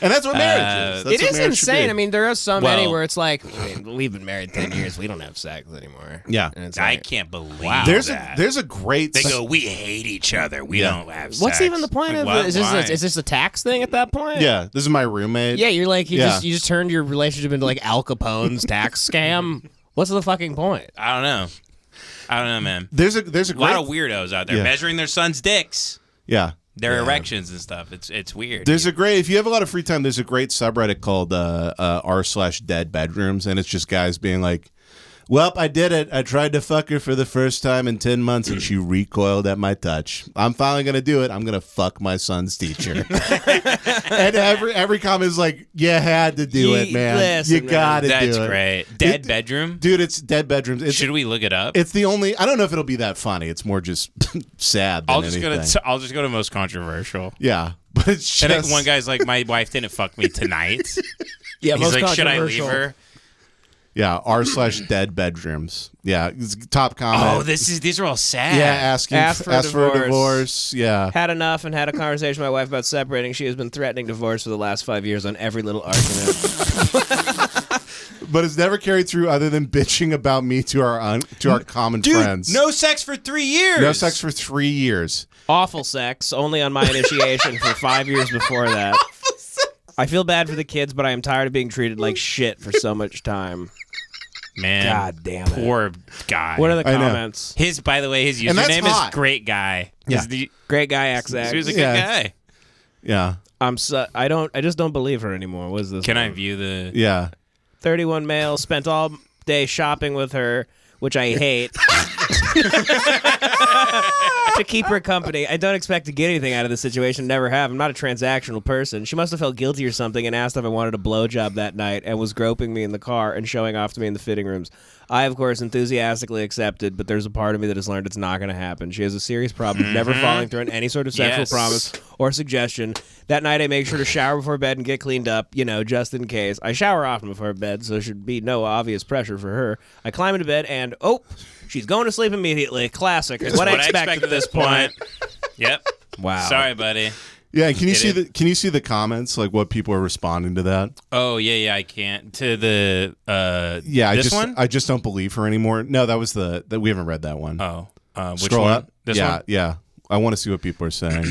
And that's what marriage is. That's It what is marriage should insane. be. I mean, there are so many where it's like, we've been married 10 years. We don't have sex anymore. Yeah. And it's I like, can't believe There's that. a great... They go, we hate each other. We don't have sex. what's even the point of what? it? Is this a tax thing at that point? Yeah, this is my roommate. Yeah, you're like, you just turned your relationship into like Al Capone's tax scam. What's the fucking point? I don't know, man. There's a lot of weirdos out there measuring their sons' dicks. Yeah. Their erections and stuff. It's weird. There's if you have a lot of free time, there's a great subreddit called r/dead bedrooms, and it's just guys being like, well, I did it. I tried to fuck her for the first time in 10 months, and she recoiled at my touch. I'm finally going to do it. I'm going to fuck my son's teacher. And every comment is like, you had to do it, man. Listen, you got to do it. That's great. Dead bedroom? Dude, it's dead bedrooms. Should we look it up? It's the only... I don't know if it'll be that funny. It's more just sad than anything. I'll just go to most controversial. Yeah. But it's just... And then one guy's like, my wife didn't fuck me tonight. Yeah, He's most like, should I controversial. leave her? Yeah, r/dead bedrooms. Yeah, it's top comment. Oh, these are all sad. Yeah, ask for a divorce. Yeah. Had enough and had a conversation with my wife about separating. She has been threatening divorce for the last 5 years on every little argument. But it's never carried through other than bitching about me to our common friends. No sex for 3 years. No sex for 3 years. Awful sex, only on my initiation for 5 years before that. I feel bad for the kids, but I am tired of being treated like shit for so much time. Man, God damn it. Poor guy. What are the comments? By the way, his And that's username hot. is Great Guy. Yeah. Great guy XX. He was a good guy. Yeah. I just don't believe her anymore. What is this? Can I view the? Yeah. 31 male, spent all day shopping with her, which I hate. To keep her company. I don't expect to get anything out of this situation. Never have. I'm not a transactional person. She must have felt guilty or something and asked if I wanted a blowjob that night and was groping me in the car and showing off to me in the fitting rooms. I, of course, enthusiastically accepted, but there's a part of me that has learned it's not going to happen. She has a serious problem never following through on any sort of sexual promise or suggestion. That night, I make sure to shower before bed and get cleaned up, just in case. I shower often before bed, so there should be no obvious pressure for her. I climb into bed and, she's going to sleep immediately. Classic. What I expected at this point. Yep. Wow. Sorry, buddy. Yeah, can you see the comments, like what people are responding to that? Oh, yeah, I can't. To the one? I just don't believe her anymore. No, that was that we haven't read that one. Oh. Which Scroll one? up. This one? Yeah. I want to see what people are saying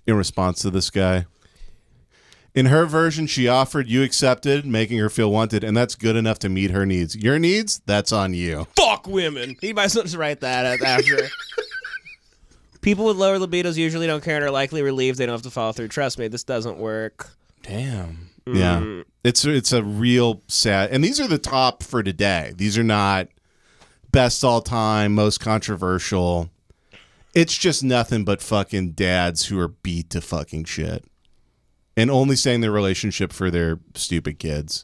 in response to this guy. In her version, she offered, you accepted, making her feel wanted, and that's good enough to meet her needs. Your needs, that's on you. Fuck women. He might just write that after. People with lower libidos usually don't care and are likely relieved they don't have to follow through. Trust me, this doesn't work. Damn. Yeah. It's a real sad, and these are the top for today. These are not best all time, most controversial. It's just nothing but fucking dads who are beat to fucking shit. And only staying in their relationship for their stupid kids.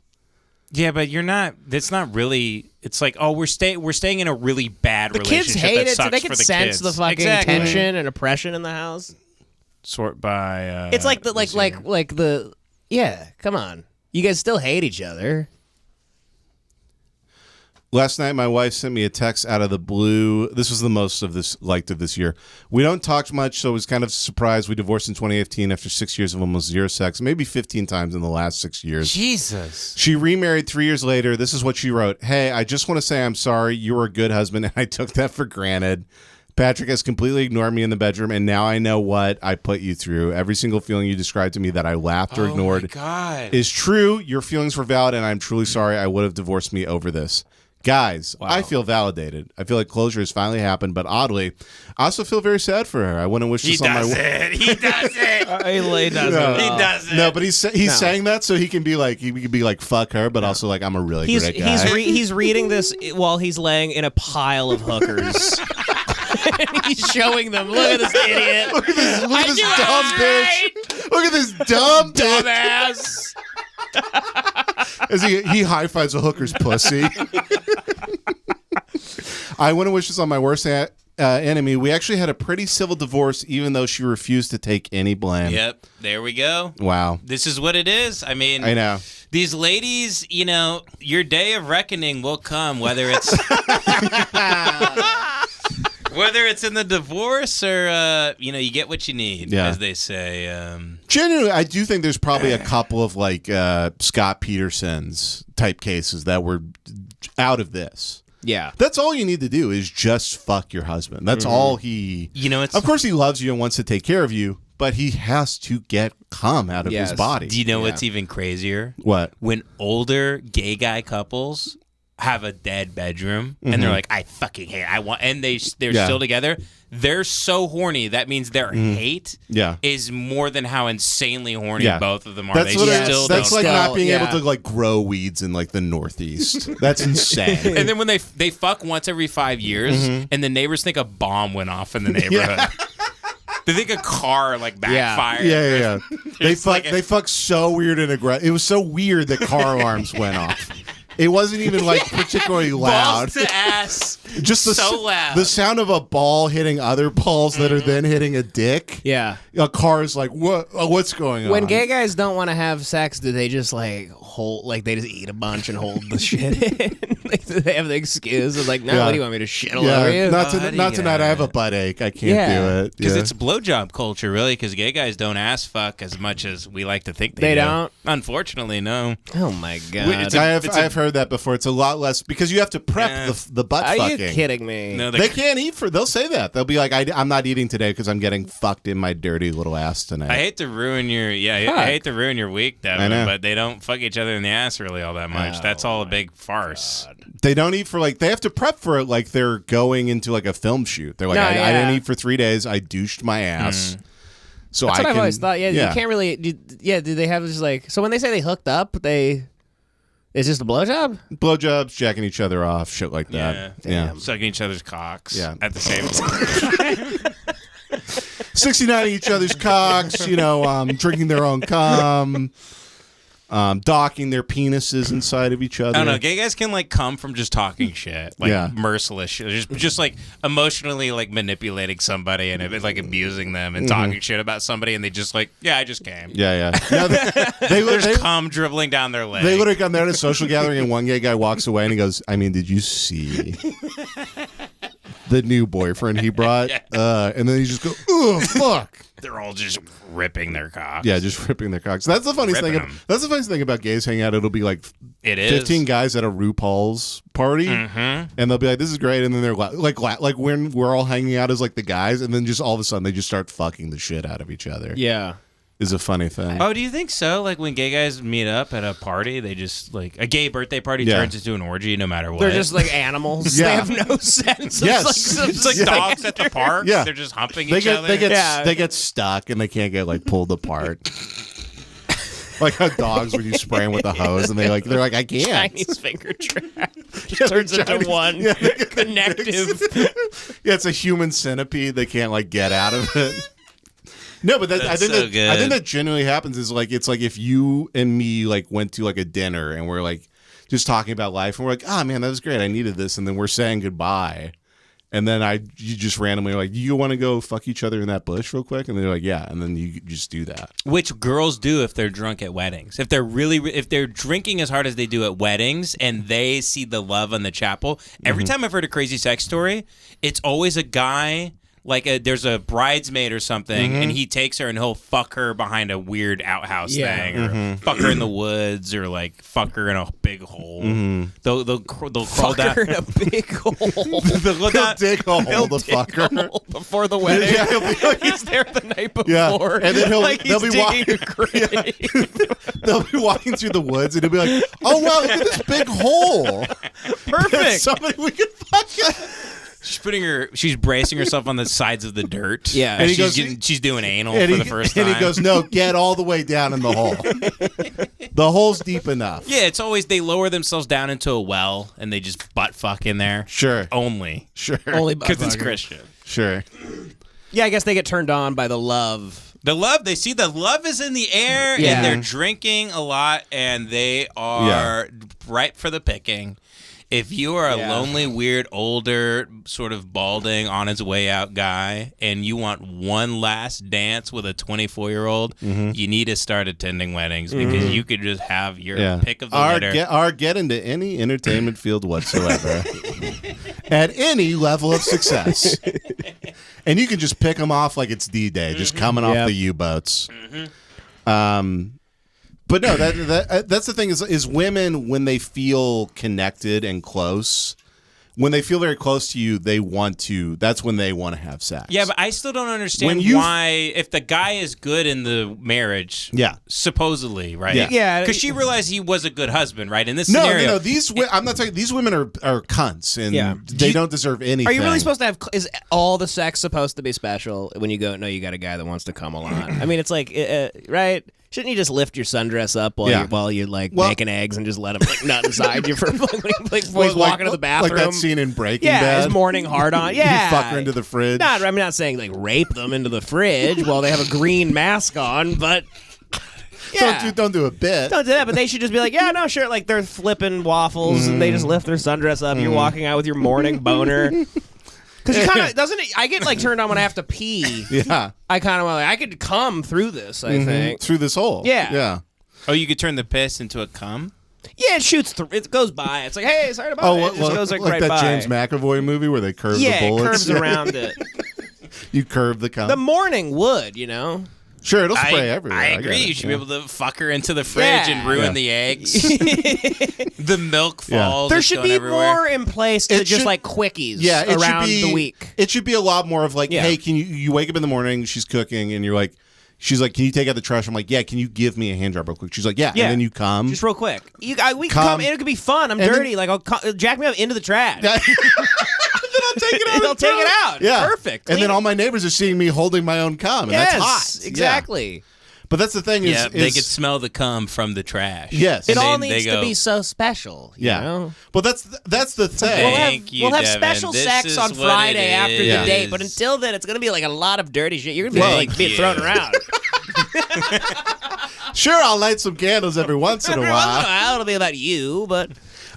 Yeah, but you're not. That's not really. It's like, we're staying in a really bad relationship. Kids hate that it, so sucks they can for the sense kids. the fucking tension and oppression in the house. Sort by. It's like the yeah. Come on, you guys still hate each other. Last night, my wife sent me a text out of the blue. This was the most of this liked of this year. We don't talk much, so I was kind of surprised. We divorced in 2018 after 6 years of almost zero sex, maybe 15 times in the last 6 years. Jesus. She remarried 3 years later. This is what she wrote. Hey, I just want to say I'm sorry. You were a good husband, and I took that for granted. Patrick has completely ignored me in the bedroom, and now I know what I put you through. Every single feeling you described to me that I laughed or ignored is true. Your feelings were valid, and I'm truly sorry. I would have divorced me over this. Guys, I feel validated. I feel like closure has finally happened, but oddly, I also feel very sad for her. I wouldn't wish this on my wife. He does it. He doesn't. No, but he's saying that so he can be like fuck her, but also like I'm a really great guy. He's reading this while he's laying in a pile of hookers. He's showing them. Look at this idiot. Look at this dumb bitch. Look at this dumb dumbass. As he high fives a hooker's pussy. I wouldn't wish this on my worst enemy. We actually had a pretty civil divorce, even though she refused to take any blame. Yep, there we go. Wow, this is what it is. I mean, I know these ladies. Your day of reckoning will come, whether it's Whether it's in the divorce or you get what you need, as they say. Genuinely, I do think there's probably a couple of like Scott Peterson's type cases that were out of this. Yeah. That's all you need to do is just fuck your husband. That's all he... of course he loves you and wants to take care of you, but he has to get cum out of his body. Do you know what's even crazier? What? When older gay guy couples have a dead bedroom and they're like, I fucking hate it. And they're still together. They're so horny. That means their hate is more than how insanely horny both of them are. That's like not being able to like grow weeds in like the Northeast. That's insane. And then when they fuck once every 5 years and the neighbors think a bomb went off in the neighborhood. They think a car like backfired. Yeah. They fuck so weird and aggressive. It was so weird that car alarms went off. It wasn't even like particularly loud. Balls to ass. Just so loud. The sound of a ball hitting other balls that are then hitting a dick. Yeah. A car is like, what? What's going on? When gay guys don't want to have sex, do they just like hold, like they just eat a bunch and hold the shit in? Like, do they have the excuse of like, no, what do you want me to shit all over you? Not tonight. I have a butt ache. I can't do it. Because it's blowjob culture, really. Because gay guys don't ass fuck as much as we like to think they do. Don't. Unfortunately, no. Oh my god. I've heard that before. It's a lot less because you have to prep the butt fucking. Are you kidding me? No, they can't eat they'll say that. They'll be like, I'm not eating today because I'm getting fucked in my dirty little ass tonight. I hate to ruin your week, Devin, but they don't fuck each other in the ass really all that much. That's all a big farce. God. They don't eat for like, they have to prep for it like they're going into like a film shoot. They're like, I didn't eat for 3 days. I douched my ass. So that's what I've always thought. You can't really. Do they have just like? So when they say they hooked up, it's just a blowjob? Blowjobs, jacking each other off, shit like that. Yeah. Sucking each other's cocks at the same time. 69 each other's cocks, drinking their own cum, docking their penises inside of each other. I don't know. Gay guys can like come from just talking shit, like merciless shit. Just like emotionally like manipulating somebody and like abusing them and talking shit about somebody, and they just like, I just came. Yeah. No, they come dribbling down their leg. They literally come there at a social gathering, and one gay guy walks away and he goes, I mean, did you see the new boyfriend he brought? And then he just goes, oh fuck. They're all just ripping their cocks. Yeah, just ripping their cocks. That's the funniest thing. That's the funniest thing about gays hanging out. It'll be like 15 guys at a RuPaul's party, and they'll be like, "This is great," and then they're like when we're all hanging out as like the guys, and then just all of a sudden they just start fucking the shit out of each other. Yeah. Is a funny thing. Oh, do you think so? Like when gay guys meet up at a party, they just like a gay birthday party turns into an orgy no matter what. They're just like animals. They have no sense. It's like dogs at the park. Yeah. They're just humping each other. They get stuck and they can't get like pulled apart. Like how dogs when you spray them with a hose and they're like I can't. Chinese finger trap turns into one connective. It's a human centipede. They can't like get out of it. No, but I think that genuinely happens is like it's like if you and me like went to like a dinner and we're like just talking about life and we're like, oh man, that was great, I needed this, and then we're saying goodbye, and then you just randomly are like, you want to go fuck each other in that bush real quick, and they're like, yeah, and then you just do that. Which girls do if they're drunk at weddings. If they're drinking as hard as they do at weddings and they see the love in the chapel. Every time I've heard a crazy sex story, it's always a guy. Like there's a bridesmaid or something, and he takes her and he'll fuck her behind a weird outhouse thing, or fuck her in the woods, or like fuck her in a big hole. They'll crawl down her in a big hole. They'll dig a hole to fuck her before the wedding. Yeah, he'll be like, he's there the night before, and then they'll be digging a grave. They'll be walking through the woods, and he'll be like, "Oh wow, look at this big hole! Perfect. Somebody we can fuck." She's bracing herself on the sides of the dirt. Yeah, and she's doing anal for the first time. And he goes, "No, get all the way down in the hole. The hole's deep enough." Yeah, it's always they lower themselves down into a well and they just butt fuck in there. Sure, only because it's Christian. Sure. Yeah, I guess they get turned on by the love. The love, they see the love is in the air, and they're drinking a lot, and they are ripe for the picking. If you are a lonely, weird, older, sort of balding, on his way out guy, and you want one last dance with a 24-year-old, you need to start attending weddings because you could just have your pick of the litter. Or get into any entertainment field whatsoever. at any level of success. And you can just pick them off like it's D-Day, just coming off the U-boats. But no, that's the thing is women, when they feel connected and close, when they feel very close to you, that's when they want to have sex. Yeah, but I still don't understand why, if the guy is good in the marriage, supposedly, right? Yeah. Because she realized he was a good husband, right? In this scenario. No, I'm not saying these women are cunts, and they don't deserve anything. Are you really supposed to have, is all the sex supposed to be special when you go, no, you got a guy that wants to come a lot? I mean, it's like, right? Shouldn't you just lift your sundress up while you're like making eggs and just let him like nut inside you for when he's walking to the bathroom? Like that scene in Breaking Bad. His morning hard on. Yeah, you fuck her into the fridge. I'm not saying like rape them into the fridge while they have a green mask on, but don't do a bit. Don't do that. But they should just be like, yeah, no, sure. Like they're flipping waffles and they just lift their sundress up. You're walking out with your morning boner. Because you kind of doesn't it? I get like turned on when I have to pee. Yeah, I kind of like I could come through this. I think through this hole. Yeah. Oh, you could turn the piss into a cum? Yeah, it shoots through. It goes by. It's like, hey, sorry about it. It just goes like right that by. James McAvoy movie where they curve the bullets. Yeah, it curves around it. You curve the cum. The morning would, you know. Sure, it'll spray everywhere. I agree. You should be able to fuck her into the fridge and ruin the eggs. The milk falls. There should be everywhere. more in place to just like quickies around the week. It should be a lot more of like, hey, can you wake up in the morning, she's cooking, and you're like, she's like, can you take out the trash? I'm like, yeah, can you give me a hand job real quick? She's like, yeah. And then you come. Just real quick. We can come, it could be fun. I'm dirty. Like, I'll jack me up into the trash. Take it out. They'll take it out. Yeah. Perfect. And then all my neighbors are seeing me holding my own cum. And that's hot. Exactly. Yeah. But that's the thing is... they could smell the cum from the trash. Yes. It all needs to be so special. You know? But that's the thing. We'll have special sex on Friday after the date. But until then, it's going to be like a lot of dirty shit. You're going to be like being thrown around. Sure, I'll light some candles every once in a while. It'll be about you, but...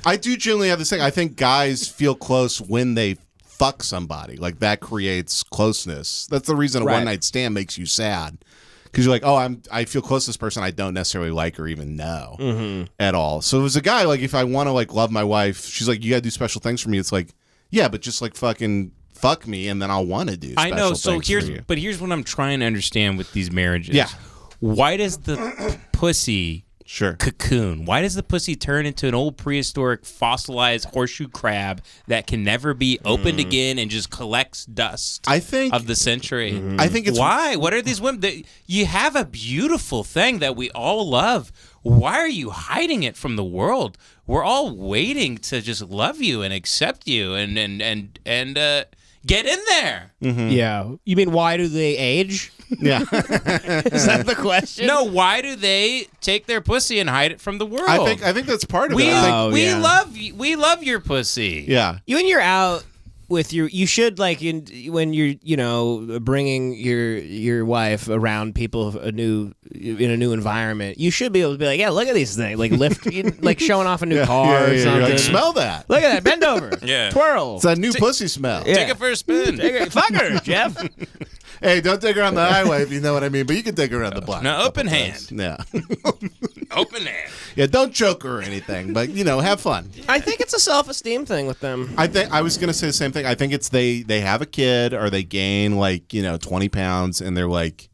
I do generally have this thing. I think guys feel close when they fuck somebody. Like, that creates closeness. That's the reason a one-night stand makes you sad. Because you're like, oh, I feel close to this person I don't necessarily like or even know at all. So as a guy, like, if I want to, like, love my wife, she's like, you got to do special things for me. It's like, yeah, but just, like, fucking fuck me, and then I'll want to do special things. I know. So here's what I'm trying to understand with these marriages. Yeah. Why does the pussy... cocoon? Why does the pussy turn into an old prehistoric fossilized horseshoe crab that can never be opened again and just collects dust? I think of the century. I think it's why. What are these women? You have a beautiful thing that we all love. Why are you hiding it from the world? We're all waiting to just love you and accept you and get in there. Yeah. You mean why do they age? Yeah. Is that the question? No, why do they take their pussy and hide it from the world? I think that's part of it. We love your pussy. Yeah. When you're out with you should like when you're bringing your wife around people in a new environment, you should be able to be like, yeah, look at these things, like lift like showing off a new car or something. Like, smell that. Look at that, bend over. Twirl. It's that new pussy smell. Take it for a spin. Fuck her, Jeff. Hey, don't take her on the highway if you know what I mean, but you can take her around the block. No, open hand. Yeah. Open hand. Yeah, don't choke her or anything, but, have fun. I think it's a self-esteem thing with them. I was going to say the same thing. I think it's they have a kid or they gain, 20 pounds, and they're like,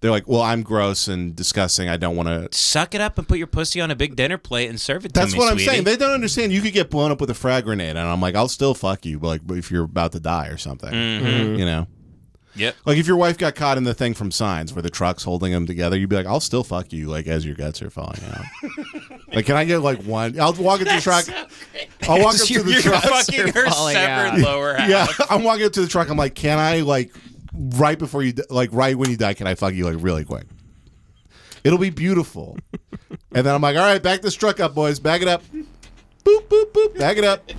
well, I'm gross and disgusting. I don't want to... Suck it up and put your pussy on a big dinner plate and serve it to me, That's what I'm sweetie. saying. They don't understand. You could get blown up with a frag grenade, and I'm like, I'll still fuck you, but if you're about to die or something, Yep. Like if your wife got caught in the thing from Signs where the truck's holding them together, you'd be like, I'll still fuck you, as your guts are falling out. Like, can I get one? I'll walk into the truck. I'll walk up to the truck. You're fucking her severed lower half. Yeah, I'm walking up to the truck. I'm like, can I right before you right when you die, can I fuck you really quick? It'll be beautiful. And then I'm like, all right, back this truck up, boys. Back it up. Boop, boop, boop. Back it up.